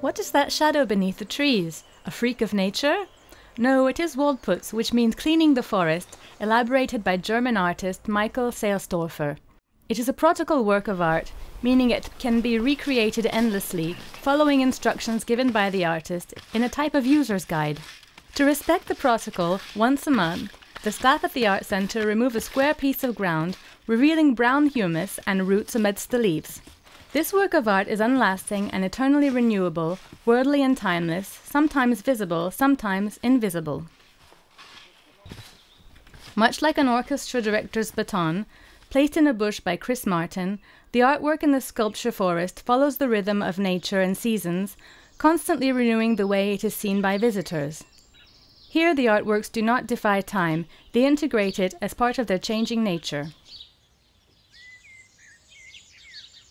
What is that shadow beneath the trees? A freak of nature? No, it is Waldputz, which means cleaning the forest, elaborated by German artist Michael Sailstorfer. It is a protocol work of art, meaning it can be recreated endlessly, following instructions given by the artist in a type of user's guide. To respect the protocol, once a month, the staff at the art centre remove a square piece of ground, revealing brown humus and roots amidst the leaves. This work of art is unlasting and eternally renewable, worldly and timeless, sometimes visible, sometimes invisible. Much like an orchestra director's baton, placed in a bush by Chris Martin, the artwork in the sculpture forest follows the rhythm of nature and seasons, constantly renewing the way it is seen by visitors. Here the artworks do not defy time, they integrate it as part of their changing nature.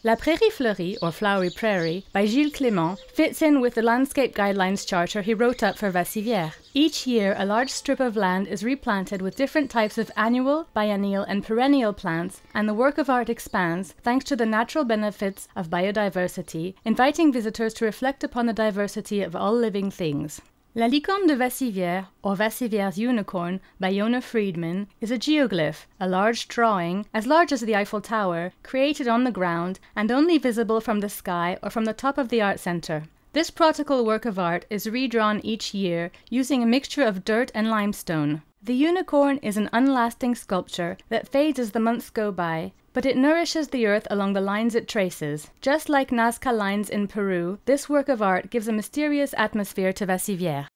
La Prairie Fleurie, or Flowery Prairie, by Gilles Clément, fits in with the landscape guidelines charter he wrote up for Vassivière. Each year, a large strip of land is replanted with different types of annual, biennial and perennial plants, and the work of art expands thanks to the natural benefits of biodiversity, inviting visitors to reflect upon the diversity of all living things. La licorne de Vassivière, or Vassivière's unicorn, by Yona Friedman, is a geoglyph, a large drawing, as large as the Eiffel Tower, created on the ground and only visible from the sky or from the top of the art centre. This protocol work of art is redrawn each year using a mixture of dirt and limestone. The unicorn is an unlasting sculpture that fades as the months go by, but it nourishes the earth along the lines it traces. Just like Nazca lines in Peru, this work of art gives a mysterious atmosphere to Vassivière.